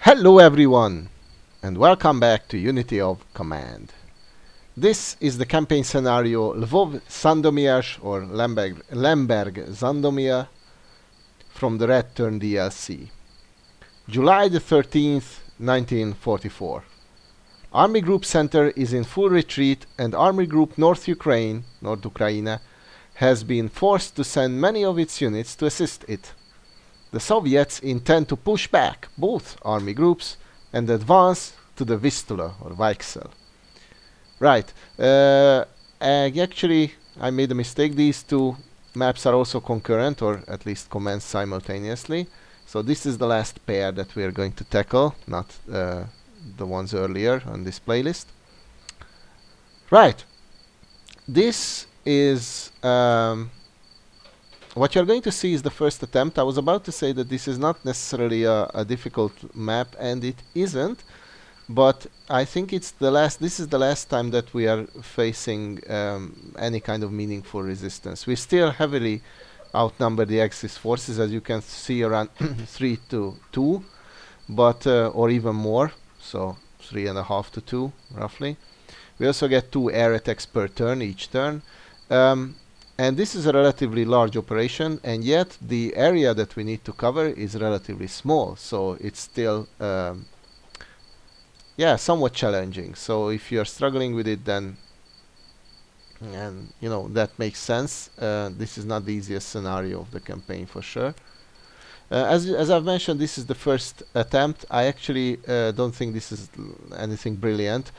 Hello everyone, and welcome back to Unity of Command. This is the campaign scenario Lvov-Sandomierz or Lemberg-Sandomierz from the Red Turn DLC. July the 13th, 1944. Army Group Center is in full retreat and Army Group North Ukraine has been forced to send many of its units to assist it. The Soviets intend to push back both army groups and advance to the Vistula or Weichsel. Right. Actually, I made a mistake. These two maps are also concurrent, or at least commenced simultaneously. So this is the last pair that we are going to tackle, not the ones earlier on this playlist. Right. This is... what you're going to see is the first attempt. I was about to say that this is not necessarily a difficult map, and it isn't, but I think it's the last. This is the last time that we are facing any kind of meaningful resistance. We still heavily outnumber the Axis forces, as you can see, around 3 to 2, but or even more, so 3.5 to 2 roughly. We also get 2 air attacks per turn each turn. And this is a relatively large operation, and yet the area that we need to cover is relatively small, so it's still somewhat challenging. So if you're struggling with it, then that makes sense. This is not the easiest scenario of the campaign for sure. As I've mentioned, this is the first attempt. I actually don't think this is anything brilliant.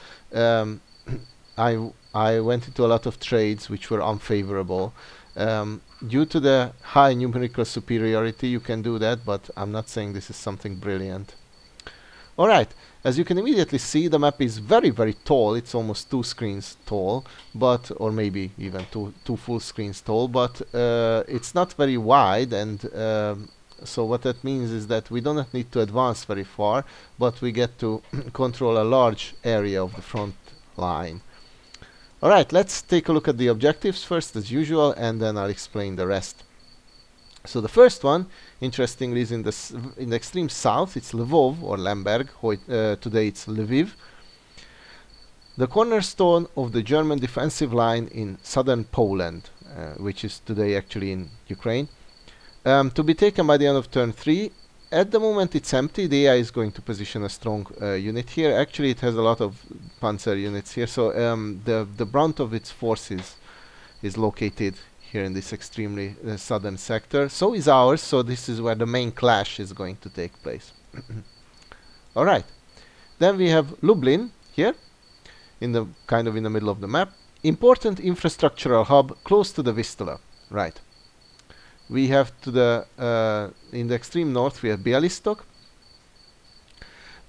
I went into a lot of trades which were unfavorable. Due to the high numerical superiority, you can do that, but I'm not saying this is something brilliant. Alright, as you can immediately see, the map is very, very tall. It's almost 2 screens tall, but, or maybe even two full screens tall, but it's not very wide, and so what that means is that we do not need to advance very far, but we get to control a large area of the front line. Alright, let's take a look at the objectives first as usual, and then I'll explain the rest. So the first one, interestingly, is in the extreme south. It's Lvov or Lemberg. Today it's Lviv. The cornerstone of the German defensive line in southern Poland, which is today actually in Ukraine. To be taken by the end of turn 3. At the moment it's empty. The AI is going to position a strong unit here. Actually it has a lot of panzer units here, so the brunt of its forces is located here in this extremely southern sector. So is ours, so this is where the main clash is going to take place. Alright, then we have Lublin here, in the kind of in the middle of the map. Important infrastructural hub close to the Vistula. Right. We have to the in the extreme north we have Bialystok.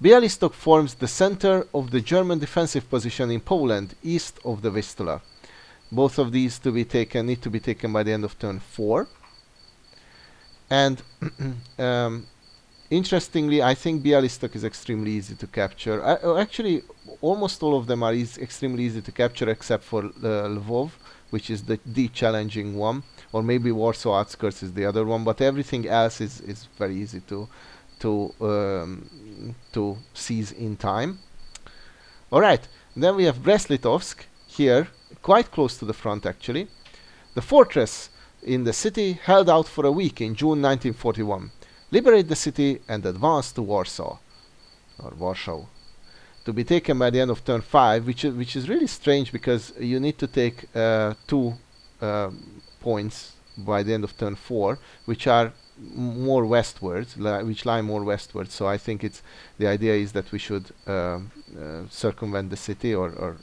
Bialystok forms the center of the German defensive position in Poland, east of the Vistula. Both of these need to be taken by the end of turn 4. And interestingly, I think Bialystok is extremely easy to capture. Actually, almost all of them are extremely easy to capture, except for Lvov, which is the challenging one, or maybe Warsaw outskirts is the other one. But everything else is very easy to seize in time. All right, then we have Brest-Litovsk here, quite close to the front actually. The fortress in the city held out for a week in June 1941. Liberate the city and advance to Warsaw, or Warsaw, to be taken by the end of turn 5, which is really strange because you need to take 2 points by the end of turn 4, which are more westwards, which lie more westwards. So I think the idea is that we should circumvent the city, or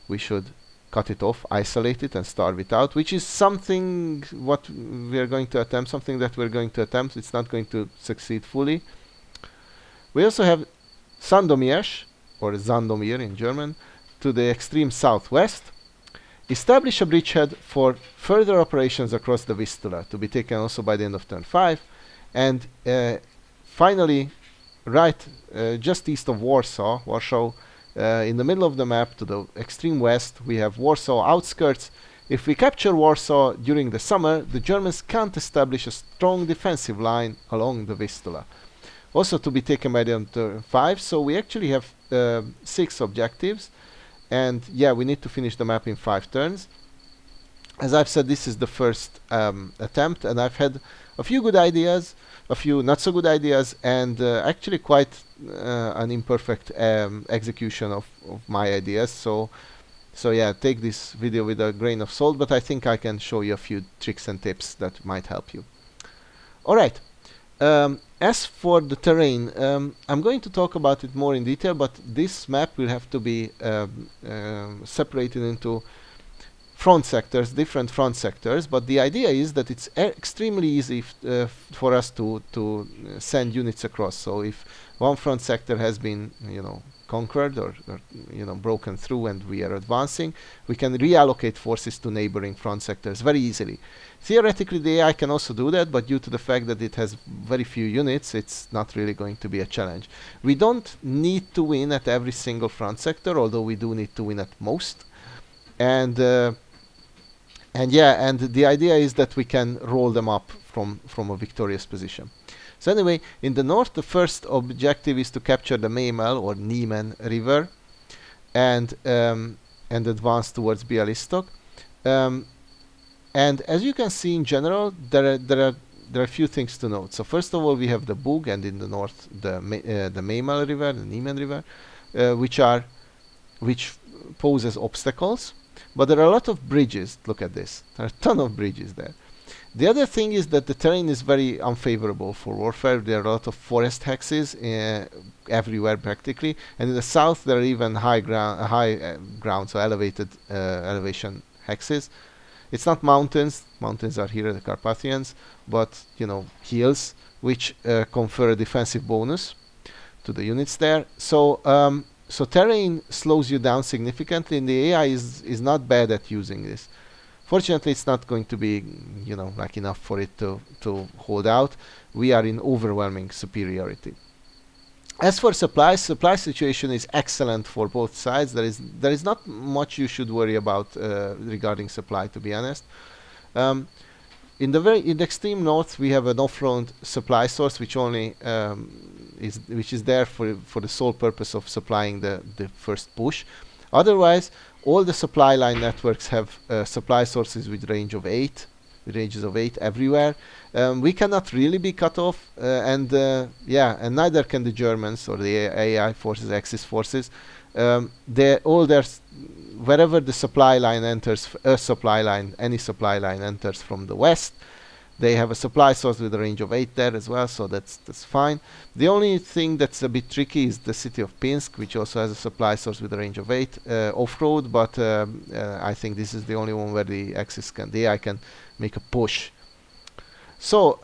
we should cut it off, isolate it, and starve it out, which is something that we're going to attempt. It's not going to succeed fully. We also have Sandomierz, or Sandomierz in German, to the extreme southwest. Establish a bridgehead for further operations across the Vistula, to be taken also by the end of turn 5. And finally, just east of Warsaw, in the middle of the map to the extreme west, we have Warsaw outskirts, If we capture Warsaw during the summer, the Germans can't establish a strong defensive line along the Vistula. Also to be taken by the 5, so we actually have 6 objectives, and yeah, we need to finish the map in 5 turns. As I've said, this is the first attempt, and I've had a few good ideas, a few not so good ideas, and actually quite an imperfect execution of my ideas. So yeah, take this video with a grain of salt, but I think I can show you a few tricks and tips that might help you. Alright, as for the terrain, I'm going to talk about it more in detail, but this map will have to be separated into front sectors, different front sectors, but the idea is that it's extremely easy for us to send units across. So if one front sector has been, conquered or broken through and we are advancing, we can reallocate forces to neighboring front sectors very easily. Theoretically, the AI can also do that, but due to the fact that it has very few units, it's not really going to be a challenge. We don't need to win at every single front sector, although we do need to win at most. And the idea is that we can roll them up from a victorious position. So anyway, in the north, the first objective is to capture the Memel or Niemen River and advance towards Bialystok. And as you can see, in general, there are a few things to note. So first of all, we have the Bug, and in the north, the Memel River, the Niemen River, which poses obstacles. But there are a lot of bridges. Look at this. There are a ton of bridges there. The other thing is that the terrain is very unfavorable for warfare. There are a lot of forest hexes everywhere practically, and in the south there are even high ground, so elevated elevation hexes. It's not mountains. Mountains are here, the Carpathians, but hills which confer a defensive bonus to the units there. So terrain slows you down significantly, and the AI is not bad at using this. Fortunately, it's not going to be, like enough for it to hold out. We are in overwhelming superiority. As for supplies, supply situation is excellent for both sides. There is not much you should worry about regarding supply, to be honest. In the extreme north, we have an off-road supply source, which only is there for the sole purpose of supplying the first push. Otherwise, all the supply line networks have supply sources with ranges of 8 everywhere. We cannot really be cut off, and neither can the Germans or the AI forces, Axis forces. Wherever the supply line enters, any supply line enters from the west, they have a supply source with a range of 8 there as well, so that's fine. The only thing that's a bit tricky is the city of Pinsk, which also has a supply source with a range of 8 off-road, but I think this is the only one where the AI can make a push. So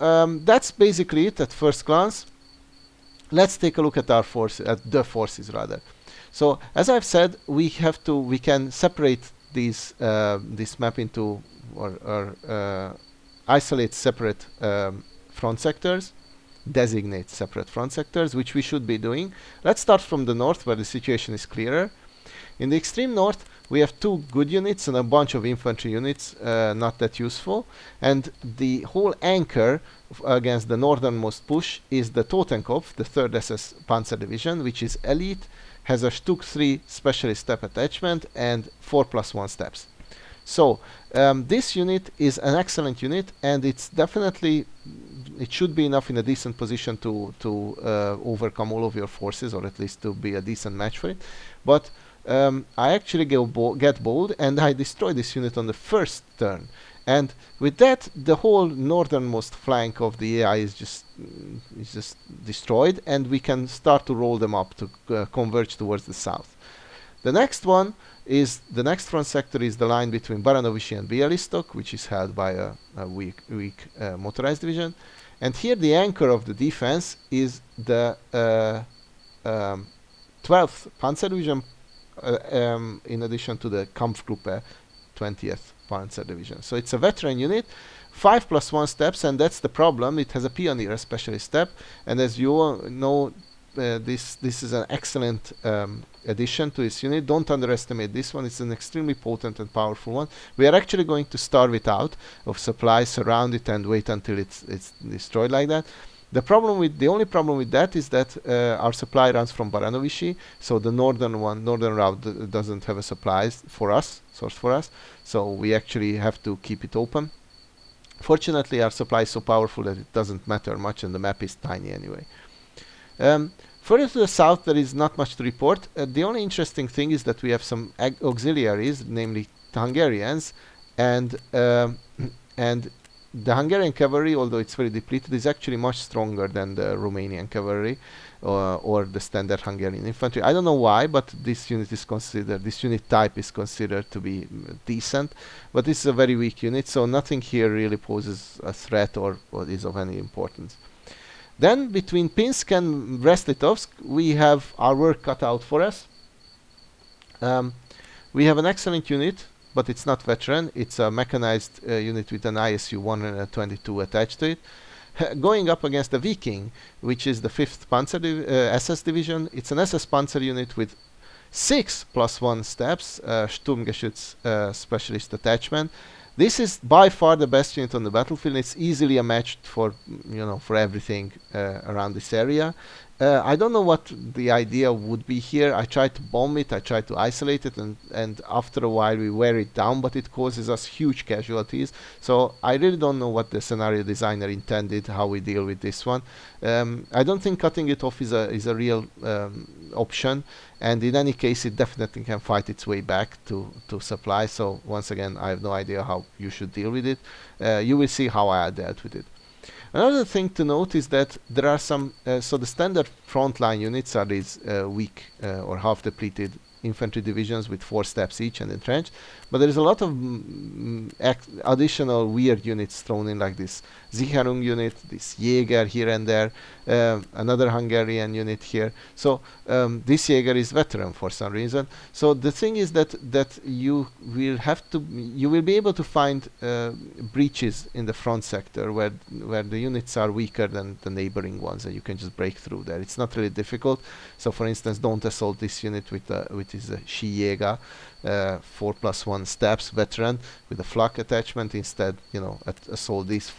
that's basically it at first glance. Let's take a look at the forces rather. So as I've said, we can separate this map into or isolate separate front sectors, designate separate front sectors, which we should be doing. Let's start from the north, where the situation is clearer. In the extreme north, we have 2 good units and a bunch of infantry units, not that useful. And the whole anchor against the northernmost push is the Totenkopf, the 3rd SS Panzer Division, which is elite, has a Stuk 3 specialist step attachment and 4+1 steps. So this unit is an excellent unit, and it should be enough in a decent position to overcome all of your forces, or at least to be a decent match for it. But I actually get bold, and I destroy this unit on the first turn. And with that, the whole northernmost flank of the AI is just destroyed, and we can start to roll them up to converge towards the south. The next front sector is the line between Baranovichi and Bialystok, which is held by a weak motorized division. And here the anchor of the defense is the 12th Panzer Division, in addition to the Kampfgruppe 20th Panzer Division. So it's a veteran unit, 5+1 steps, and that's the problem. It has a Pioneer specialist step, and as you all know, this is an excellent addition to this unit. Don't underestimate this one. It's an extremely potent and powerful one. We are actually going to starve it out of supplies, surround it, and wait until it's destroyed like that. The only problem with that is that our supply runs from Baranovichi, so the northern route doesn't have a supply source for us, so we actually have to keep it open. Fortunately, our supply is so powerful that it doesn't matter much, and the map is tiny anyway. Further to the south, there is not much to report. The only interesting thing is that we have some auxiliaries, namely the Hungarians, and the Hungarian cavalry, although it's very depleted, is actually much stronger than the Romanian cavalry or the standard Hungarian infantry. I don't know why, but this unit type is considered to be decent, but this is a very weak unit, so nothing here really poses a threat or is of any importance. Then between Pinsk and Brest-Litovsk, we have our work cut out for us. We have an excellent unit, but it's not veteran. It's a mechanized unit with an ISU 122 attached to it. Going up against the Viking, which is the 5th Panzer SS division. It's an SS Panzer unit with 6+1 steps, Sturmgeschütz specialist attachment. This is by far the best unit on the battlefield. It's easily a match for everything around this area. I don't know what the idea would be here. I tried to bomb it, I tried to isolate it, and after a while we wear it down, but it causes us huge casualties. So I really don't know what the scenario designer intended, how we deal with this one. I don't think cutting it off is a real option, and in any case it definitely can fight its way back to supply. So once again, I have no idea how you should deal with it. You will see how I dealt with it. Another thing to note is that there are some, so the standard frontline units are these weak or half depleted infantry divisions with 4 steps each and entrenched, but there is a lot of additional weird units thrown in, like this Sicherung unit, this Jäger here and there, another Hungarian unit here. So this Jäger is veteran for some reason. So the thing is that you will be able to find breaches in the front sector where the units are weaker than the neighboring ones, and you can just break through there. It's not really difficult. So for instance, don't assault this unit with his Jäger, 4+1 steps veteran with a flak attachment. Instead, assault these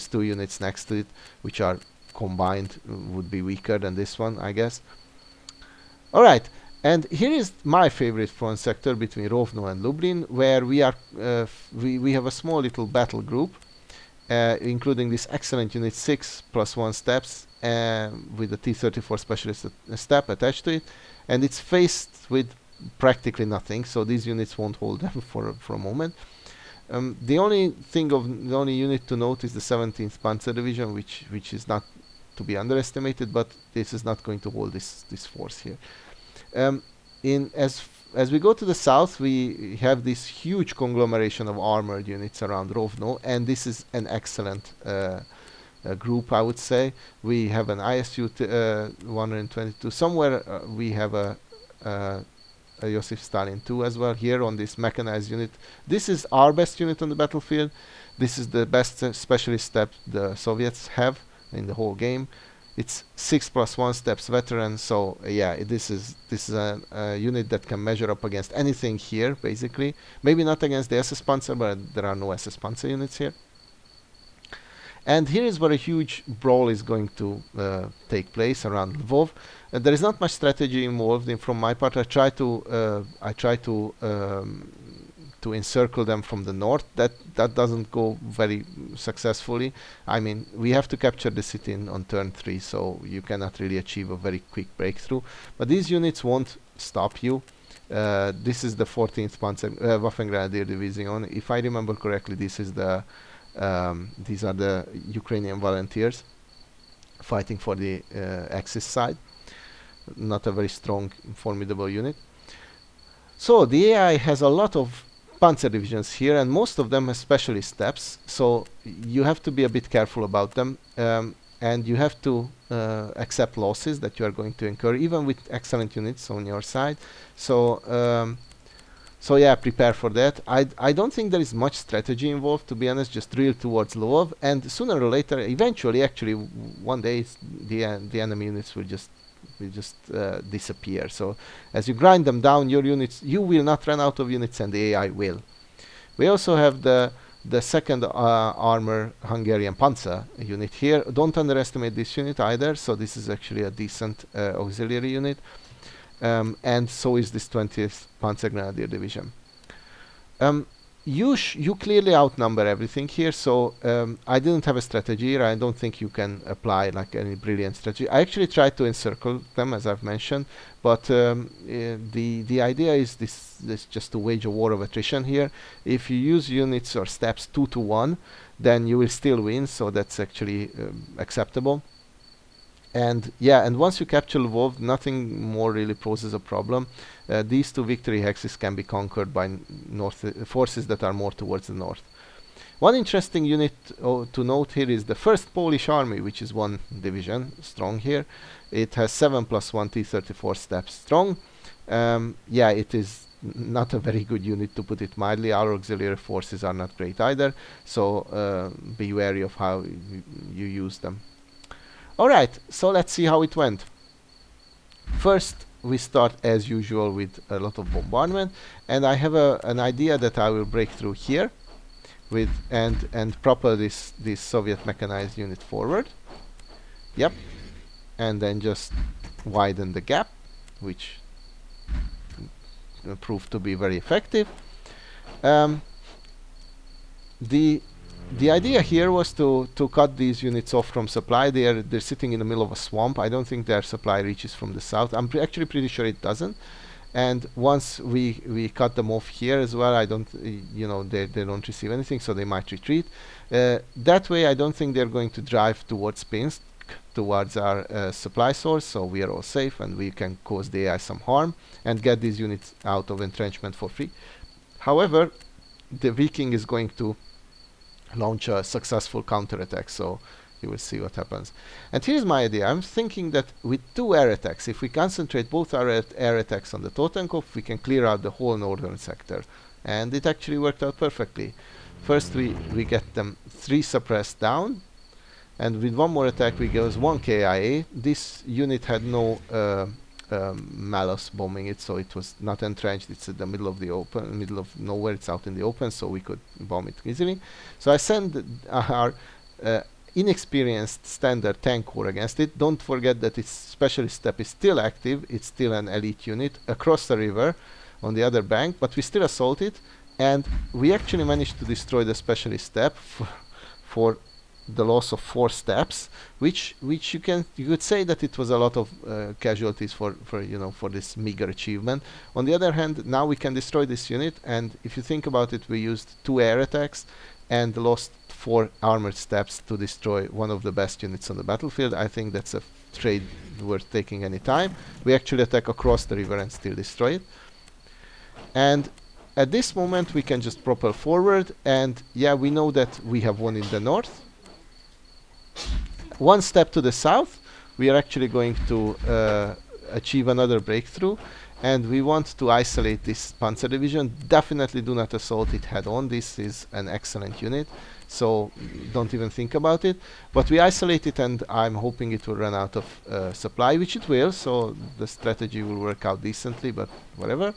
2 units next to it, which are combined would be weaker than this one, I guess. All right, and here is my favorite front sector between Rovno and Lublin, where we are we have a small little battle group, including this excellent unit 6+1 steps with a T-34 specialist step attached to it, and it's faced with practically nothing, so these units won't hold them for a moment. The only unit to note is the 17th Panzer Division, which is not to be underestimated, but this is not going to hold this force here. As we go to the south, we have this huge conglomeration of armored units around Rovno, and this is an excellent group, I would say. We have an ISU 122. Somewhere we have a Joseph Stalin 2 as well here on this mechanized unit. This is our best unit on the battlefield. This is the best specialist step the Soviets have in the whole game. It's 6+1 steps veteran, so yeah, this is a unit that can measure up against anything here, basically. Maybe not against the SS Panzer, but there are no SS Panzer units here. And here is where a huge brawl is going to take place around Lvov. There is not much strategy involved. From my part, I try to encircle them from the north. That doesn't go very successfully. I mean, we have to capture the city on turn 3, so you cannot really achieve a very quick breakthrough. But these units won't stop you. This is the 14th Panzer Waffengrenadier Division. If I remember correctly, these are the Ukrainian volunteers fighting for the Axis side. Not a very strong, formidable unit. So the AI has a lot of Panzer divisions here, and most of them have specialist steps, so you have to be a bit careful about them, and you have to accept losses that you are going to incur, even with excellent units on your side. So yeah, prepare for that. I don't think there is much strategy involved, to be honest. Just drill towards Lvov, and sooner or later, eventually, actually, one day the enemy units will just disappear. So as you grind them down, your units, you will not run out of units, and the AI will. We also have the second armor Hungarian Panzer unit here. Don't underestimate this unit either. So this is actually a decent auxiliary unit, and so is this 20th Panzer Grenadier Division. You clearly outnumber everything here, so I didn't have a strategy here. I don't think you can apply like any brilliant strategy. I actually tried to encircle them, as I've mentioned, but the idea is this just to wage a war of attrition here. If you use units or steps 2 to 1, then you will still win, so that's actually acceptable. And yeah, and once you capture Lvov, nothing more really poses a problem. These two victory hexes can be conquered by forces that are more towards the north. One interesting unit to note here is the 1st Polish Army, which is 1 division strong here. It has 7+1 T-34 steps strong. Yeah, it is not a very good unit, to put it mildly. Our auxiliary forces are not great either, so be wary of how you use them. Alright, so let's see how it went. First, we start as usual with a lot of bombardment, and I have an idea that I will break through here with and propel this Soviet mechanized unit forward. Yep, and then just widen the gap, which proved to be very effective. The idea here was to cut these units off from supply. They're sitting in the middle of a swamp. I don't think their supply reaches from the south. I'm actually pretty sure it doesn't. And once we cut them off here as well, I don't, they don't receive anything, so they might retreat. That way, I don't think they're going to drive towards Pinsk, towards our supply source, so we are all safe and we can cause the AI some harm and get these units out of entrenchment for free. However, the Viking is going to launch a successful counterattack, so you will see what happens. And here's my idea. I'm thinking that with 2 air attacks, if we concentrate both our air attacks on the Totenkopf, we can clear out the whole northern sector. And it actually worked out perfectly. First we get them 3 suppressed down, and with 1 more attack we goes 1 KIA. This unit had no malus bombing it, so it was not entrenched. It's in the middle of the open, middle of nowhere. It's out in the open, so we could bomb it easily. So I send our inexperienced standard tank corps against it. Don't forget that its specialist step is still active. It's still an elite unit across the river on the other bank, but we still assault it, and we actually managed to destroy the specialist step for the loss of 4 steps, which you could say that it was a lot of casualties for this meager achievement. On the other hand, now we can destroy this unit, and if you think about it, we used 2 air attacks and lost 4 armored steps to destroy one of the best units on the battlefield. I think that's a trade worth taking any time. We actually attack across the river and still destroy it. And at this moment we can just propel forward, and yeah, we know that we have won in the north. 1 step to the south, we are actually going to achieve another breakthrough, and we want to isolate this Panzer division. Definitely do not assault it head on. This is an excellent unit, so don't even think about it. But we isolate it, and I'm hoping it will run out of supply, which it will, so the strategy will work out decently, but whatever.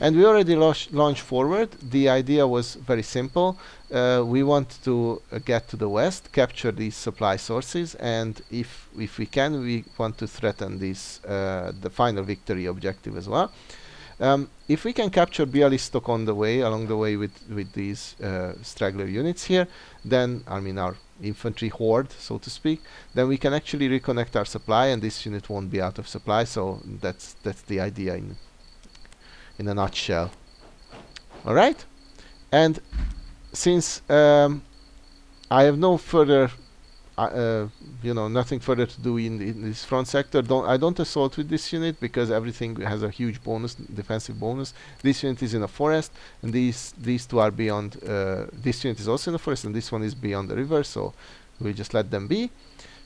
And we already launched forward. The idea was very simple. We want to get to the west, capture these supply sources, and if we can, we want to threaten these the final victory objective as well. If we can capture Bialystok on the way, along the way with these straggler units here, then I mean our infantry horde, so to speak, then we can actually reconnect our supply, and this unit won't be out of supply. So that's the idea in a nutshell. All right, and since I have no further, nothing further to do in this front sector, I don't assault with this unit because everything has a huge bonus, defensive bonus. This unit is in a forest, and these 2 are beyond. This unit is also in a forest, and this one is beyond the river, so we'll just let them be.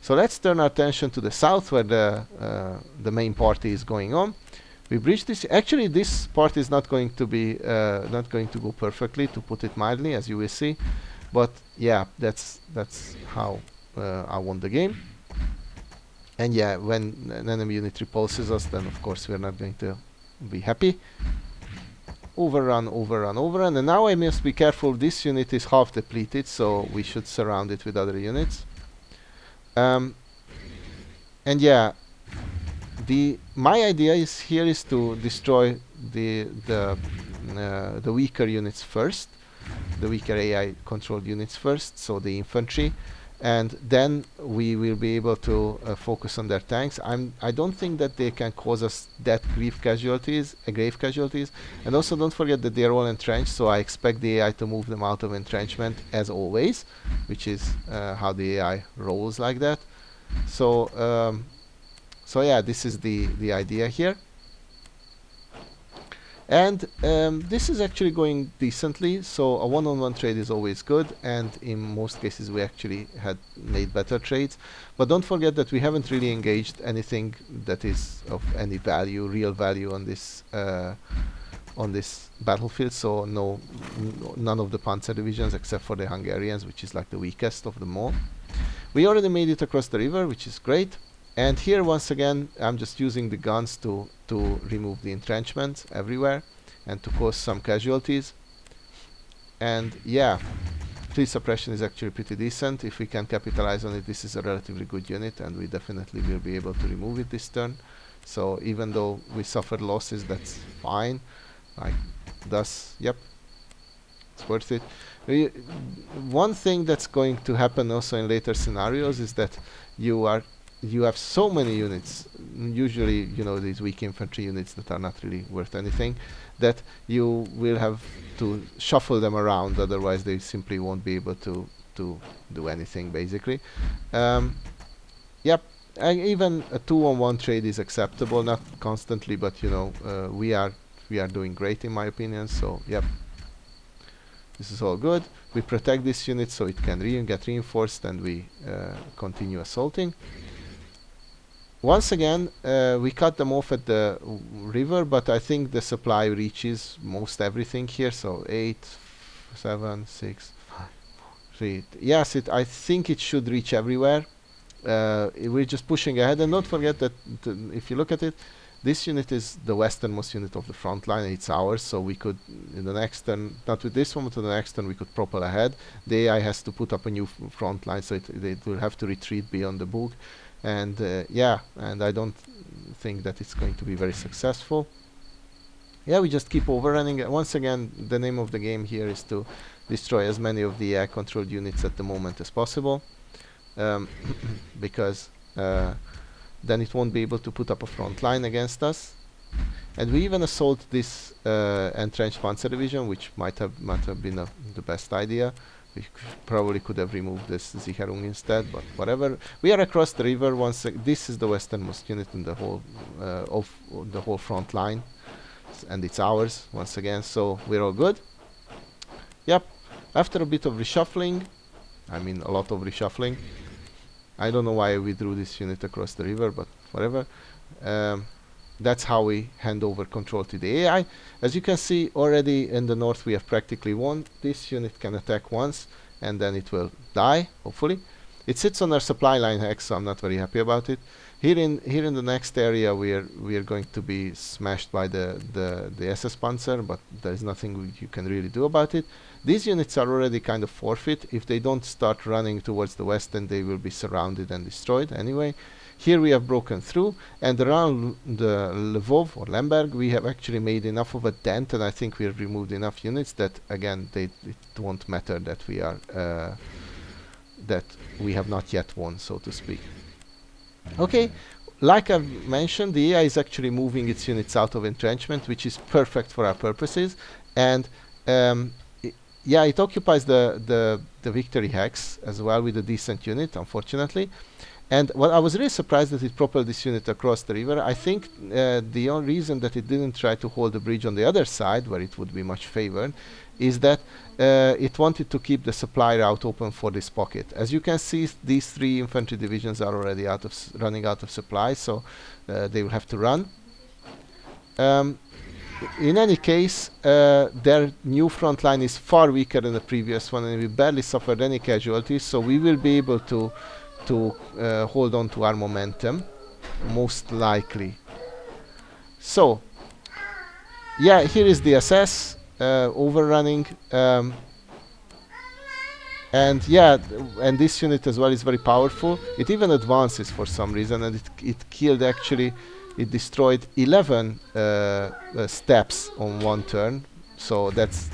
So let's turn our attention to the south, where the main party is going on. We breached this. Actually, this part is not going to be not going to go perfectly, to put it mildly, as you will see. But yeah, that's how I won the game. And yeah, when an enemy unit repulses us, then of course we're not going to be happy. Overrun, overrun, overrun, and now I must be careful. This unit is half depleted, so we should surround it with other units. And yeah, my idea is here is to destroy the weaker units first, the weaker AI controlled units first, so the infantry, and then we will be able to focus on their tanks. I don't think that they can cause us that grave casualties, and also don't forget that they are all entrenched, so I expect the AI to move them out of entrenchment as always, which is how the AI rolls like that. So so yeah, this is the idea here. And this is actually going decently, so a one-on-one trade is always good, and in most cases we actually had made better trades. But don't forget that we haven't really engaged anything that is of any value, real value on this battlefield, so none of the Panzer divisions except for the Hungarians, which is like the weakest of them all. We already made it across the river, which is great. And here once again I'm just using the guns to remove the entrenchments everywhere and to cause some casualties. And yeah, tree suppression is actually pretty decent. If we can capitalize on it, this is a relatively good unit, and we definitely will be able to remove it this turn. So even though we suffered losses, that's fine. Like thus, yep, it's worth it. One thing that's going to happen also in later scenarios is that you have so many units, usually, you know, these weak infantry units that are not really worth anything, that you will have to shuffle them around, otherwise they simply won't be able to do anything, basically. Yep, even a 2-on-1 trade is acceptable, not constantly, but you know, we are doing great in my opinion, so yep. This is all good. We protect this unit so it can get reinforced, and we continue assaulting. Once again, we cut them off at the river, but I think the supply reaches most everything here. So 8, 7, 6, 5, 3. Yes, I think it should reach everywhere. We're just pushing ahead, and don't forget that if you look at it, this unit is the westernmost unit of the front line, and it's ours, so we could, in the next turn, not with this one, but to the next turn, we could propel ahead. The AI has to put up a new front line, so it will have to retreat beyond the Bug. And yeah, and I don't think that it's going to be very successful. Yeah, we just keep overrunning. Once again, the name of the game here is to destroy as many of the AI-controlled units at the moment as possible, because then it won't be able to put up a front line against us. And we even assault this entrenched Panzer division, which might have been the best idea. We probably could have removed this Sicherung instead, but whatever. We are across the river. This is the westernmost unit in the whole of the whole front line, and it's ours once again. So we're all good. Yep. After a bit of reshuffling, I mean a lot of reshuffling. I don't know why we drew this unit across the river, but whatever. That's how we hand over control to the AI. As you can see, already in the north we have practically won. This unit can attack once, and then it will die, hopefully. It sits on our supply line hex, so I'm not very happy about it. Here in the next area, we are going to be smashed by the SS Panzer, but there is nothing you can really do about it. These units are already kind of forfeit. If they don't start running towards the west, then they will be surrounded and destroyed anyway. Here we have broken through, and around the Lvov or Lemberg we have actually made enough of a dent, and I think we have removed enough units that again it won't matter that we are that we have not yet won, so to speak. Okay, like I've mentioned, the AI is actually moving its units out of entrenchment, which is perfect for our purposes, and yeah, it occupies the victory hex as well with a decent unit, unfortunately. And well, I was really surprised that it propelled this unit across the river. I think the only reason that it didn't try to hold the bridge on the other side, where it would be much favored, is that it wanted to keep the supply route open for this pocket. As you can see, these 3 infantry divisions are already running out of supply, so they will have to run. In any case, their new front line is far weaker than the previous one, and we barely suffered any casualties, so we will be able to to hold on to our momentum, most likely. So yeah, here is the SS overrunning, and yeah, and this unit as well is very powerful. It even advances for some reason, and it killed, actually, it destroyed 11 steps on one turn, so that's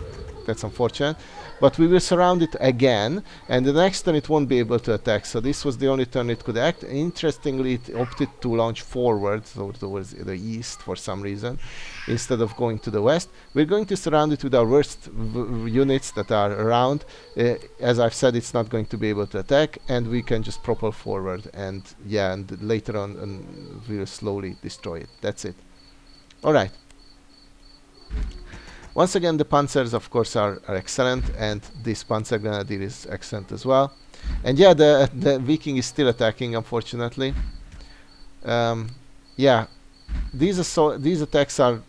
unfortunate. But we will surround it again, and the next turn it won't be able to attack. So this was the only turn it could act. Interestingly, it opted to launch forward, so towards the east for some reason, instead of going to the west. We're going to surround it with our worst units that are around. As I've said, it's not going to be able to attack, and we can just propel forward. And yeah, and later on we'll slowly destroy it. That's it. All right. Once again, the Panzers, of course, are excellent, and this Panzer Grenadier is excellent as well. And yeah, the Viking is still attacking, unfortunately. Yeah, these attacks are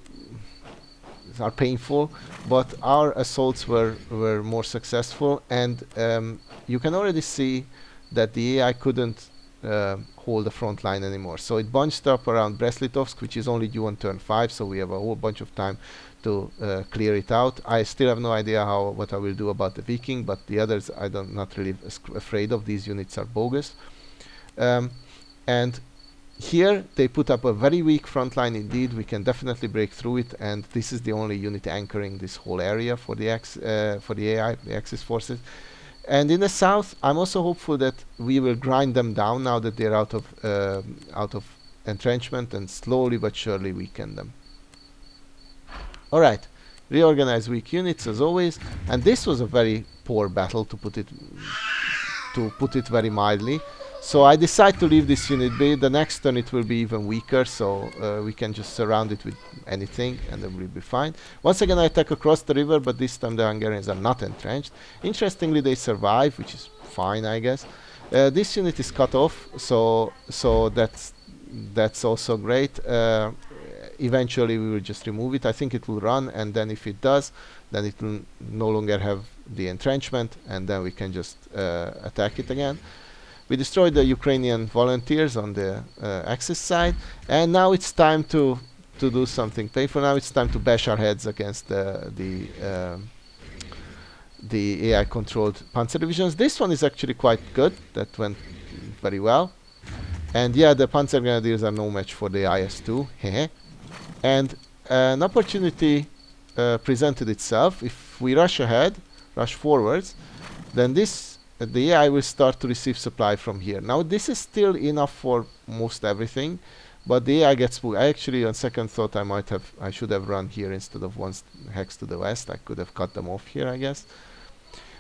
painful, but our assaults were more successful, and you can already see that the AI couldn't hold the front line anymore. So it bunched up around Brest-Litovsk, which is only due on turn 5, so we have a whole bunch of time to clear it out. I still have no idea what I will do about the Viking, but the others I'm not really afraid of. These units are bogus. And here they put up a very weak front line indeed. We can definitely break through it, and this is the only unit anchoring this whole area for the AI, the Axis forces. And in the south, I'm also hopeful that we will grind them down now that they're out of entrenchment, and slowly but surely weaken them. All right, reorganize weak units as always, and this was a very poor battle, to put it very mildly. So I decide to leave this unit be. The next turn it will be even weaker, so we can just surround it with anything and then we'll be fine. Once again, I attack across the river, but this time the Hungarians are not entrenched. Interestingly, they survive, which is fine, I guess. This unit is cut off, so that's also great. Eventually we will just remove it. I think it will run, and then if it does, then it will no longer have the entrenchment, and then we can just attack it again. We destroyed the Ukrainian volunteers on the Axis side, and now it's time to do something painful. Now it's time to bash our heads against the AI-controlled Panzer divisions. This one is actually quite good. That went very well. And yeah, the Panzer Grenadiers are no match for the IS-2. And an opportunity presented itself. If we rush ahead, rush forwards, then the AI will start to receive supply from here. Now this is still enough for most everything, but the AI gets spooked. I actually, on second thought, I should have run here instead of one hex to the west. I could have cut them off here, I guess.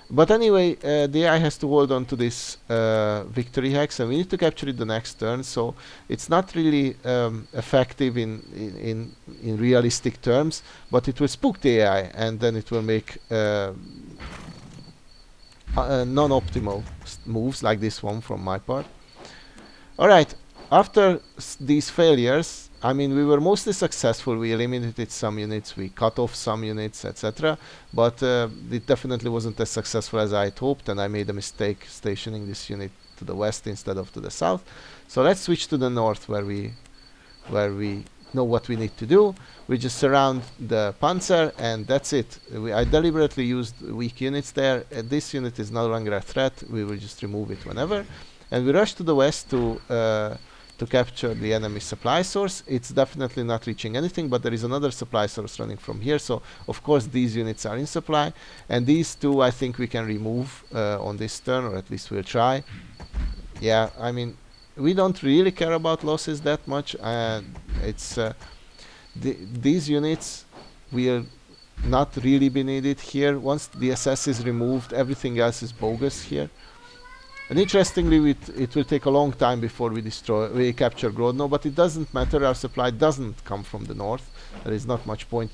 But anyway, the AI has to hold on to this victory hex, and we need to capture it the next turn. So it's not really effective in realistic terms, but it will spook the AI, and then it will make non-optimal moves like this one from my part. All right, after these failures, I mean, we were mostly successful. We eliminated some units, we cut off some units, etc. But it definitely wasn't as successful as I had hoped, and I made a mistake stationing this unit to the west instead of to the south. So let's switch to the north, where we know what we need to do. We just surround the Panzer, and that's it. I deliberately used weak units there. This unit is no longer a threat. We will just remove it whenever. And we rush to the west to capture the enemy supply source. It's definitely not reaching anything, but there is another supply source running from here. So, of course, these units are in supply. And these two, I think we can remove on this turn, or at least we'll try. Yeah, I mean, we don't really care about losses that much. It's these units will not really be needed here. Once the SS is removed, everything else is bogus here. And interestingly, it will take a long time before we capture Grodno, but it doesn't matter. Our supply doesn't come from the north. There is not much point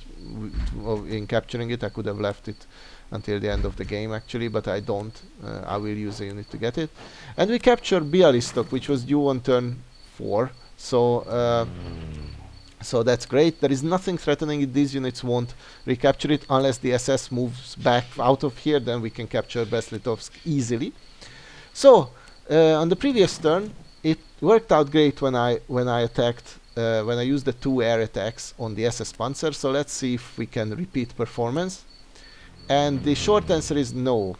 in capturing it. I could have left it until the end of the game, actually, but I don't. I will use a unit to get it. And we capture Bialystok, which was due on turn 4. So so that's great. There is nothing threatening it. These units won't recapture it unless the SS moves back out of here. Then we can capture Brest-Litovsk easily. So On the previous turn, it worked out great when I attacked when I used the 2 air attacks on the SS Panzer. So let's see if we can repeat performance. And the short answer is no.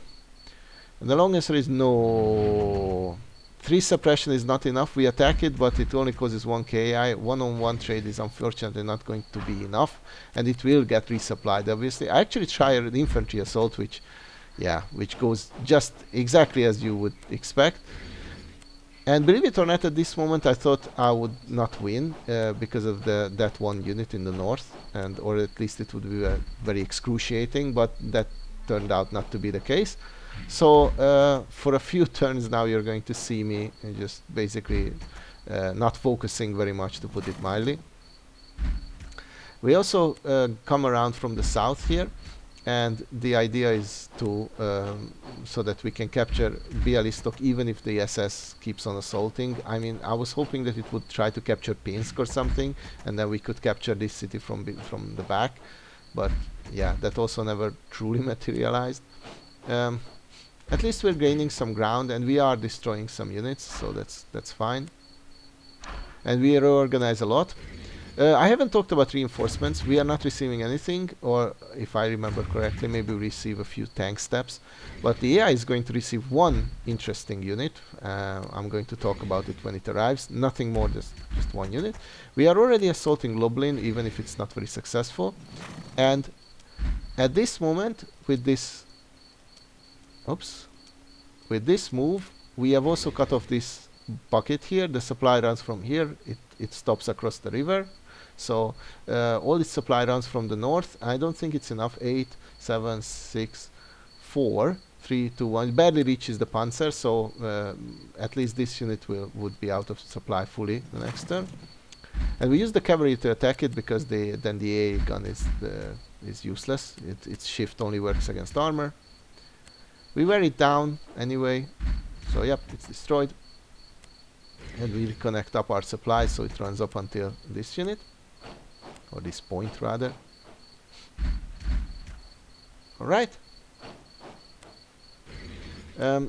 And the long answer is no. 3 suppression is not enough. We attack it, but it only causes 1 KI. One-on-one trade is unfortunately not going to be enough, and it will get resupplied. Obviously, I actually tried the infantry assault, which goes just exactly as you would expect. And believe it or not, at this moment I thought I would not win because of that one unit in the north, or at least it would be very excruciating. But that turned out not to be the case. So for a few turns now, you're going to see me just basically not focusing very much, to put it mildly. We also come around from the south here, and the idea is to so that we can capture Bialystok even if the SS keeps on assaulting. I mean, I was hoping that it would try to capture Pinsk or something, and then we could capture this city from the back. But yeah, that also never truly materialized. At least we're gaining some ground, and we are destroying some units, so that's fine. And we reorganize a lot. I haven't talked about reinforcements. We are not receiving anything, or if I remember correctly, maybe we receive a few tank steps. But the AI is going to receive one interesting unit. I'm going to talk about it when it arrives. Nothing more, just one unit. We are already assaulting Lublin, even if it's not very successful. And at this moment, with this move, we have also cut off this bucket here. The supply runs from here. It stops across the river. So all its supply runs from the north. I don't think it's enough. 8, 7, 6, 4, 3, 2, 1. It barely reaches the Panzer, so at least this unit would be out of supply fully the next turn. And we use the cavalry to attack it, because then the AA gun is useless. Its shift only works against armor. We wear it down anyway, so yep, it's destroyed. And we reconnect up our supply, so it runs up until this unit, or this point rather. Alright.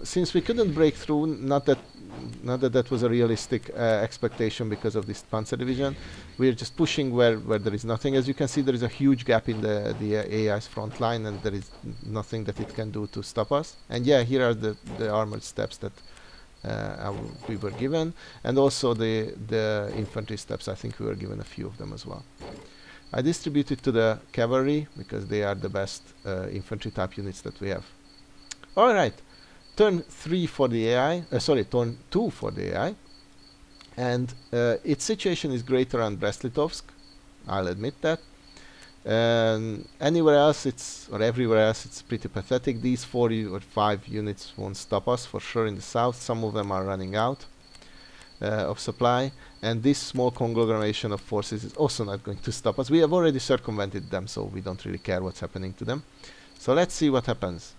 Since we couldn't break through, not that was a realistic expectation because of this Panzer division, we're just pushing where there is nothing. As you can see, there is a huge gap in the AI's front line, and there is nothing that it can do to stop us. And yeah, here are the armored steps that we were given, and also the infantry steps. I think we were given a few of them as well. I distributed to the cavalry because they are the best infantry type units that we have. Alright. Turn 3 for the AI, turn 2 for the AI, and its situation is great around Brest-Litovsk, I'll admit that. Anywhere else, or everywhere else, it's pretty pathetic. These 4 or 5 units won't stop us for sure in the south. Some of them are running out of supply, and this small conglomeration of forces is also not going to stop us. We have already circumvented them, so we don't really care what's happening to them. So let's see what happens.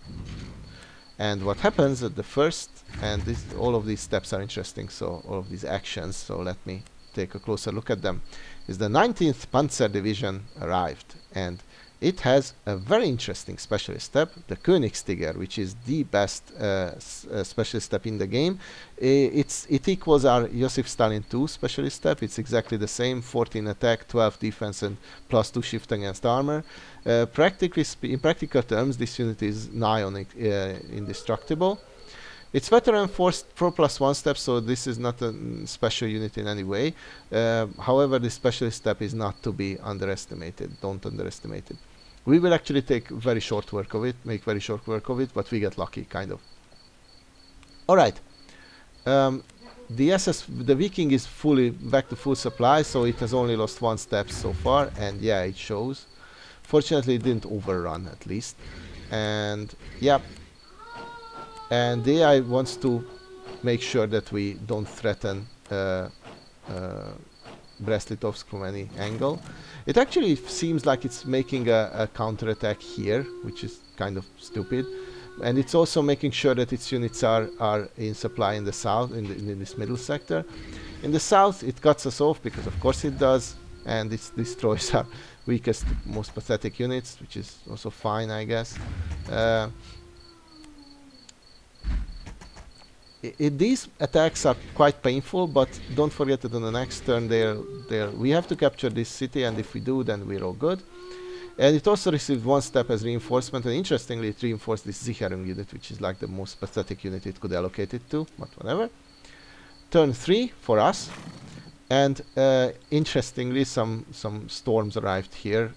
And what happens at the first, and all of these steps are interesting, so all of these actions, so let me take a closer look at them, is the 19th Panzer Division arrived, and it has a very interesting specialist step, the Königstiger, which is the best specialist step in the game. It equals our Joseph Stalin 2 specialist step. It's exactly the same, 14 attack, 12 defense, and +2 shift against armor. In practical terms, this unit is nigh on indestructible. It's veteran force 4+1 step, so this is not a special unit in any way. However, this specialist step is not to be underestimated. Don't underestimate it. We will actually take very short work of it, but we get lucky, kind of. Alright. The Viking is fully back to full supply, so it has only lost 1 step so far, and yeah, it shows. Fortunately, it didn't overrun, at least. And yeah. And the AI wants to make sure that we don't threaten Brest-Litovsk from any angle. It actually seems like it's making a counterattack here, which is kind of stupid. And it's also making sure that its units are in supply in the south, in this middle sector. In the south, it cuts us off, because of course it does, and it destroys our weakest, most pathetic units, which is also fine, I guess. these attacks are quite painful, but don't forget that on the next turn we have to capture this city, and if we do, then we're all good. And it also received one step as reinforcement, and interestingly it reinforced this Sicherung unit, which is like the most pathetic unit it could allocate it to, but whatever. Turn 3 for us, and interestingly some storms arrived here,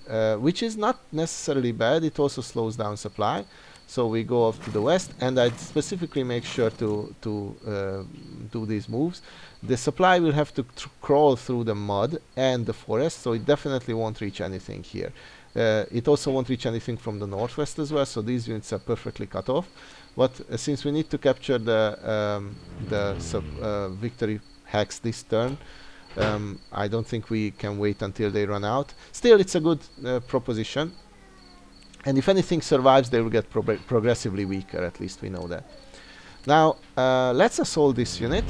which is not necessarily bad. It also slows down supply. So we go off to the west, and I specifically make sure to do these moves. The supply will have to crawl through the mud and the forest, so it definitely won't reach anything here. It also won't reach anything from the northwest as well, so these units are perfectly cut off. But since we need to capture the victory hex this turn, I don't think we can wait until they run out. Still, it's a good proposition. And if anything survives, they will get progressively weaker, at least we know that. Now, let's assault this unit,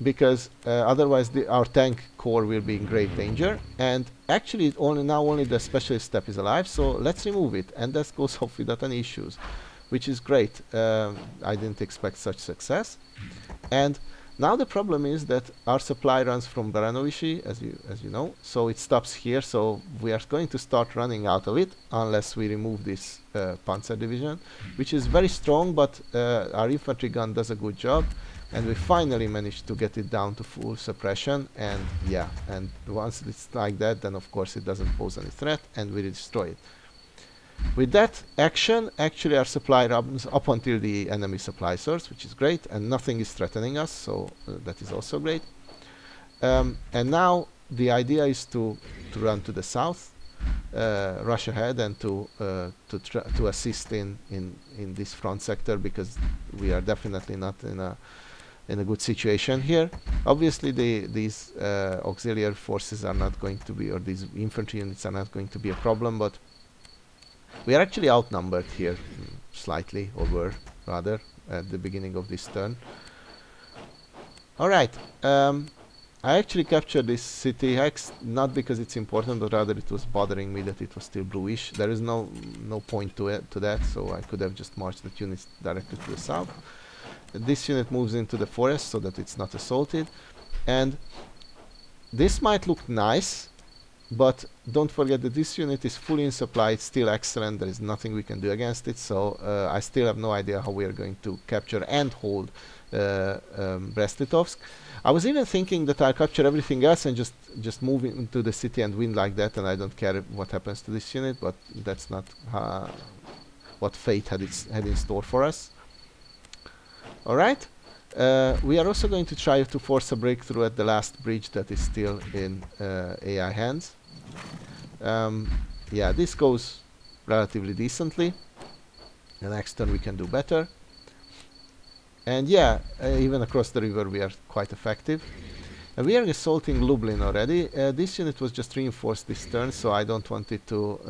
because otherwise our tank core will be in great danger. And actually, only the specialist step is alive, so let's remove it. And that goes off without any issues, which is great. I didn't expect such success. And now the problem is that our supply runs from Baranovici, as you know, so it stops here. So we are going to start running out of it unless we remove this Panzer division, which is very strong, but our infantry gun does a good job, and we finally managed to get it down to full suppression. And yeah, and once it's like that, then of course it doesn't pose any threat, and we destroy it. With that action, actually our supply runs up until the enemy supply source, which is great, and nothing is threatening us, so that is also great. And now the idea is to run to the south, rush ahead, and to assist in this front sector, because we are definitely not in a good situation here. Obviously, these auxiliary forces are not going to be, or these infantry units are not going to be a problem, but we are actually outnumbered here, slightly, or were, rather, at the beginning of this turn. Alright, I actually captured this city hex, not because it's important, but rather it was bothering me that it was still bluish. There is no point to that, so I could have just marched the units directly to the south. This unit moves into the forest so that it's not assaulted. And this might look nice, but don't forget that this unit is fully in supply. It's still excellent. There is nothing we can do against it. So I still have no idea how we are going to capture and hold Brest-Litovsk. I was even thinking that I'll capture everything else and just move into the city and win like that, and I don't care what happens to this unit. But that's not what fate had in store for us. All right. We are also going to try to force a breakthrough at the last bridge that is still in AI hands. Yeah, this goes relatively decently. The next turn we can do better. And yeah, even across the river we are quite effective. We are assaulting Lublin already. This unit was just reinforced this turn, so I don't want it to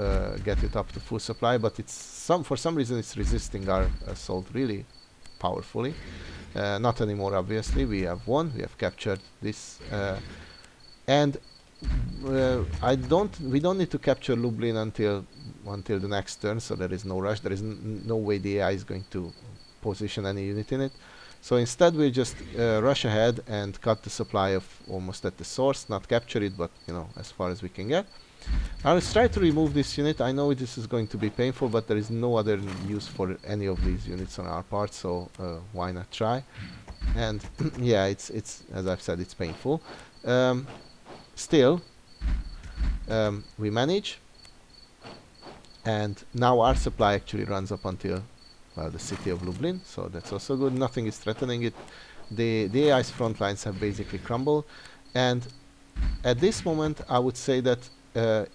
get it up to full supply, but for some reason it's resisting our assault really powerfully. Not anymore, obviously. We have won. We have captured this, and we don't need to capture Lublin until the next turn. So there is no rush. There is no way the AI is going to position any unit in it. So instead, we just rush ahead and cut the supply of almost at the source. Not capture it, but as far as we can get. Now let's try to remove this unit. I know this is going to be painful, but there is no other use for any of these units on our part, so why not try? And yeah, it's as I've said, it's painful. Still, we manage, and now our supply actually runs up until the city of Lublin, so that's also good. Nothing is threatening it. The AI's front lines have basically crumbled, and at this moment I would say that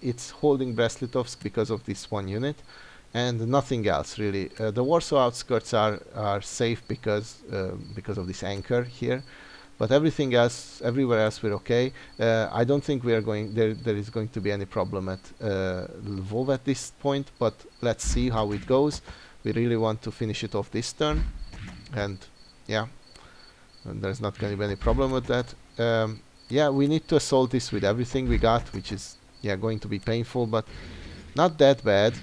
it's holding Brest-Litovsk because of this one unit and nothing else really. The Warsaw outskirts are safe because of this anchor here, but everywhere else we're okay. I don't think there is going to be any problem at Lvov at this point, but let's see how it goes. We really want to finish it off this turn, and yeah, and there's not going to be any problem with that. Yeah, we need to assault this with everything we got, which is going to be painful, but not that bad.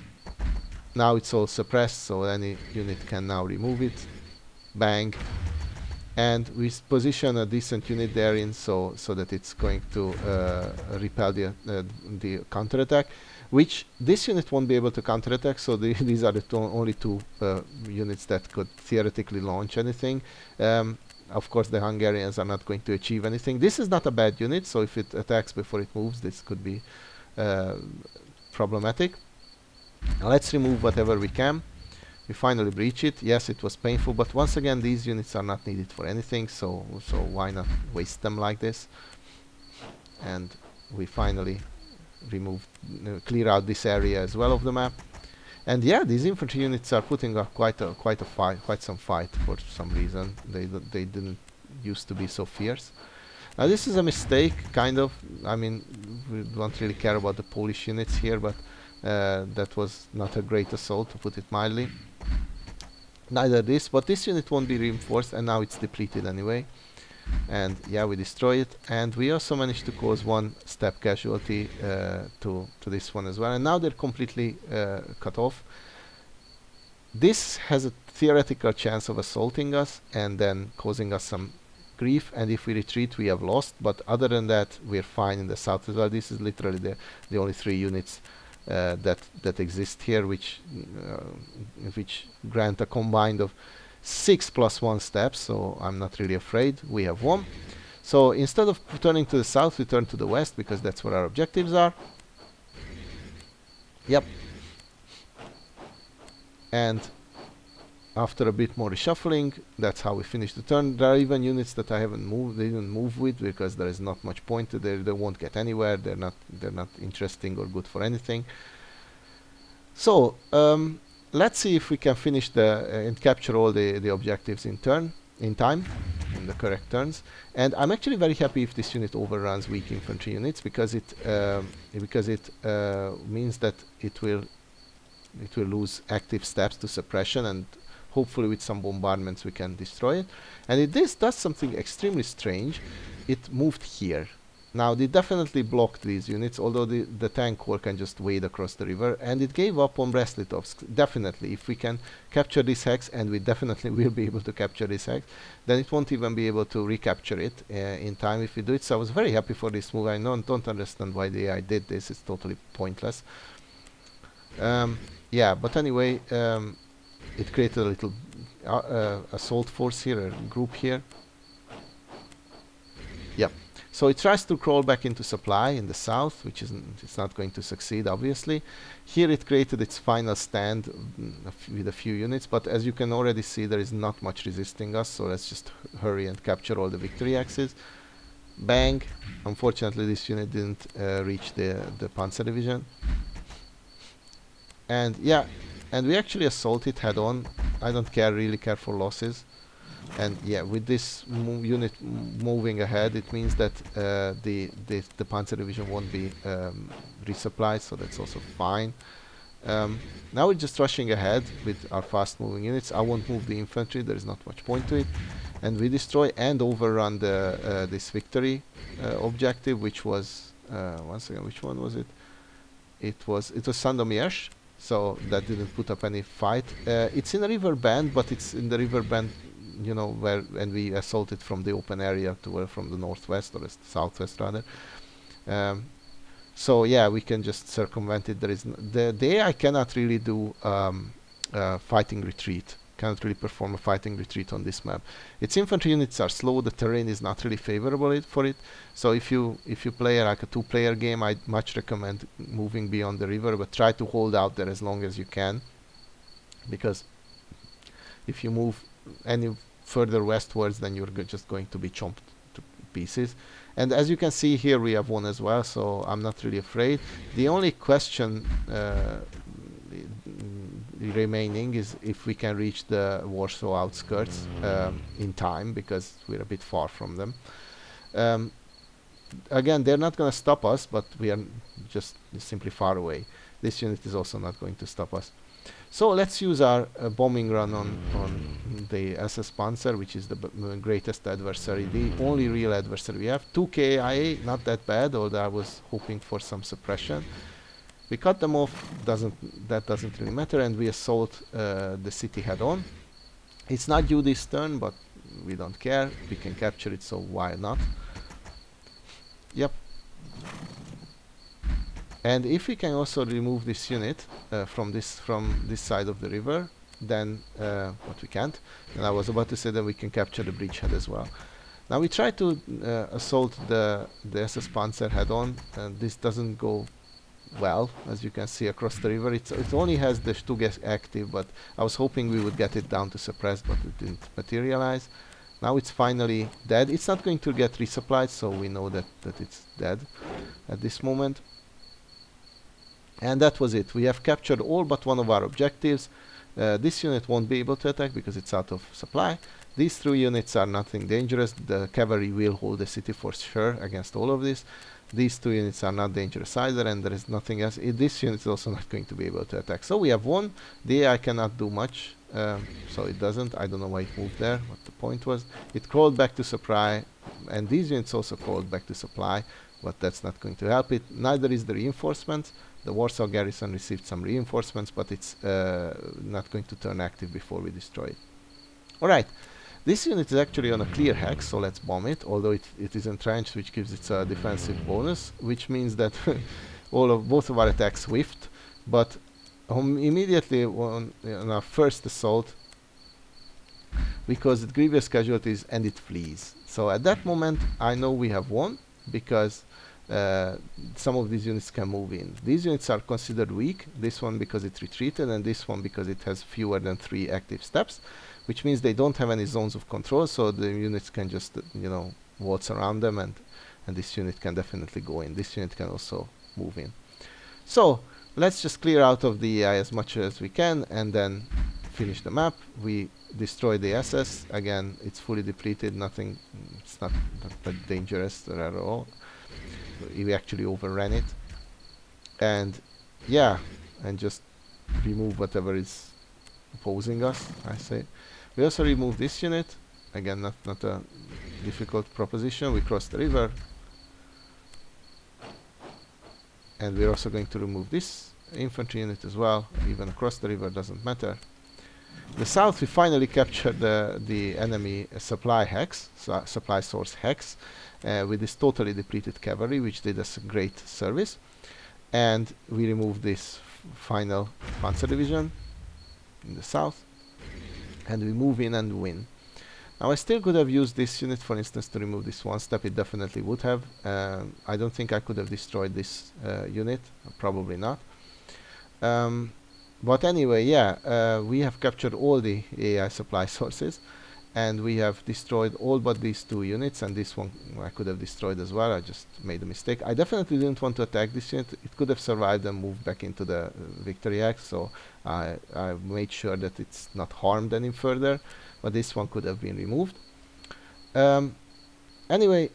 Now it's all suppressed, so any unit can now remove it. Bang. and we position a decent unit therein so that it's going to repel the counterattack, which this unit won't be able to counterattack. So these are the only two units that could theoretically launch anything. Of course, the Hungarians are not going to achieve anything. This is not a bad unit, so if it attacks before it moves, this could be problematic. Now let's remove whatever we can. We finally breach it. Yes, it was painful, but once again, these units are not needed for anything, so why not waste them like this? And we finally clear out this area as well of the map. And yeah, these infantry units are putting up quite some fight for some reason. They didn't used to be so fierce. Now this is a mistake, kind of. I mean, we don't really care about the Polish units here, but that was not a great assault, to put it mildly. Neither this, but this unit won't be reinforced, and now it's depleted anyway. And yeah, we destroy it, and we also managed to cause one step casualty to this one as well. And now they're completely cut off. This has a theoretical chance of assaulting us and then causing us some grief, and if we retreat we have lost, but other than that we're fine in the south as well. This is literally the only 3 units that exist here, which grant a combined of 6 + 1 steps, so I'm not really afraid. We have won. So instead of turning to the south, we turn to the west, because that's where our objectives are. Yep. And after a bit more reshuffling, that's how we finish the turn. There are even units that I haven't moved, they didn't move with, because there is not much point to them. They won't get anywhere. They're not interesting or good for anything. So let's see if we can finish and capture all the objectives in time, in the correct turns. And I'm actually very happy if this unit overruns weak infantry units, because it means that it will lose active steps to suppression, and hopefully with some bombardments we can destroy it. And this does something extremely strange. It moved here. Now they definitely blocked these units, although the tank corps can just wade across the river, and it gave up on Brest-Litovsk. Definitely, if we can capture this hex, and we definitely will be able to capture this hex, then it won't even be able to recapture it in time if we do it. So I was very happy for this move. I don't understand why the AI did this. It's totally pointless. Yeah, but anyway, it created a little assault force here, a group here. Yep. So it tries to crawl back into supply in the south, which it's not going to succeed, obviously. Here it created its final stand with a few units, but as you can already see, there is not much resisting us, so let's just hurry and capture all the victory axes. Bang! Unfortunately, this unit didn't reach the Panzer Division. And yeah, and we actually assault it head on. I don't really care for losses. And yeah, with this unit moving ahead, it means that the Panzer Division won't be resupplied, so that's also fine. Now we're just rushing ahead with our fast moving units. I won't move the infantry, there is not much point to it. And we destroy and overrun this victory objective, which was once again, which one was it? It was Sandomierz. So that didn't put up any fight. It's in a river band, but it's in the river band, you know, and we assaulted from the open area from the northwest, or the southwest rather. So yeah, we can just circumvent it. There is the AI cannot really do fighting retreat. Cannot really perform a fighting retreat on this map. Its infantry units are slow. The terrain is not really favorable for it. So if you play like a 2-player game, I'd much recommend moving beyond the river, but try to hold out there as long as you can, because if you move any further westwards, then you're just going to be chomped to pieces. And as you can see here, we have won as well, so I'm not really afraid. The only question remaining is if we can reach the Warsaw outskirts in time, because we're a bit far from them. Again, they're not going to stop us, but we are just simply far away. This unit is also not going to stop us. So let's use our bombing run on the SS Panzer, which is the greatest adversary, the only real adversary we have. 2 KIA, not that bad, although I was hoping for some suppression. We cut them off, that doesn't really matter, and we assault the city head on. It's not due this turn, but we don't care. We can capture it, so why not? Yep. And if we can also remove this unit from this side of the river, then but we can't. And I was about to say that we can capture the bridgehead as well. Now we try to assault the SS Panzer head-on, and this doesn't go well, as you can see across the river. It only has the Stugas active, but I was hoping we would get it down to suppressed, but it didn't materialize. Now it's finally dead. It's not going to get resupplied, so we know that it's dead at this moment. And that was it. We have captured all but one of our objectives. This unit won't be able to attack because it's out of supply. These 3 units are nothing dangerous. The cavalry will hold the city for sure against all of this. These 2 units are not dangerous either, and there is nothing else. This unit is also not going to be able to attack. So we have won. The AI cannot do much, so it doesn't. I don't know why it moved there, what the point was. It crawled back to supply, and these units also crawled back to supply, but that's not going to help it. Neither is the reinforcement. The Warsaw garrison received some reinforcements, but it's not going to turn active before we destroy it. Alright, this unit is actually on a clear hex, so let's bomb it, although it is entrenched, which gives it a defensive bonus, which means that both of our attacks whiffed, but immediately on our first assault, we caused grievous casualties and it flees. So at that moment, I know we have won, because some of these units can move in. These units are considered weak, this one because it retreated, and this one because it has fewer than 3 active steps, which means they don't have any zones of control, so the units can just, waltz around them, and this unit can definitely go in. This unit can also move in. So, let's just clear out of the AI as much as we can, and then finish the map. We destroy the SS. Again, it's fully depleted, nothing, it's not that dangerous at all. We actually overran it. And, yeah, and just remove whatever is opposing us, I say. We also remove this unit. Again, not a difficult proposition. We cross the river. And we're also going to remove this infantry unit as well. Even across the river, doesn't matter. The south, we finally captured the enemy supply hex, supply source hex, with this totally depleted cavalry, which did us great service. And we removed this final panzer division in the south, and we move in and win. Now I still could have used this unit, for instance, to remove this one step. It definitely would have. I don't think I could have destroyed this unit, probably not. But anyway, yeah, we have captured all the AI supply sources, and we have destroyed all but these 2 units, and this one I could have destroyed as well. I just made a mistake. I definitely didn't want to attack this unit. It could have survived and moved back into the victory axe, so I made sure that it's not harmed any further, but this one could have been removed. Anyway,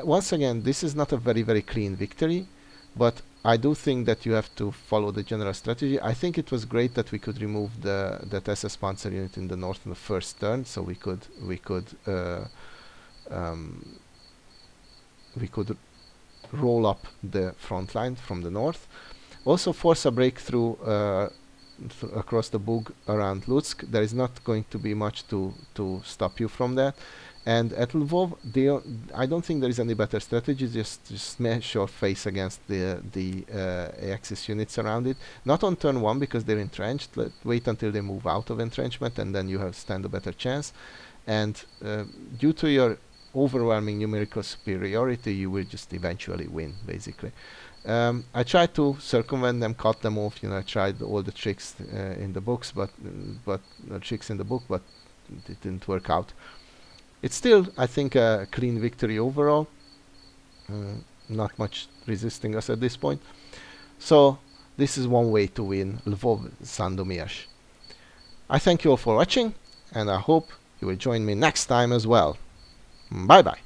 once again, this is not a very, very clean victory, but I do think that you have to follow the general strategy. I think it was great that we could remove that SS Panzer unit in the north in the first turn, so we could roll up the front line from the north. Also force a breakthrough across the Bug around Lutsk. There is not going to be much to stop you from that. And at Lvov, I don't think there is any better strategy. Just smash your face against the Axis units around it. Not on turn 1 because they're entrenched. Wait until they move out of entrenchment, and then you stand a better chance. And due to your overwhelming numerical superiority, you will just eventually win, basically. I tried to circumvent them, cut them off. I tried all the tricks in the books, but tricks in the book, but it didn't work out. It's still, I think, a clean victory overall. Not much resisting us at this point. So, this is one way to win Lvov-Sandomierz. I thank you all for watching, and I hope you will join me next time as well. Bye bye.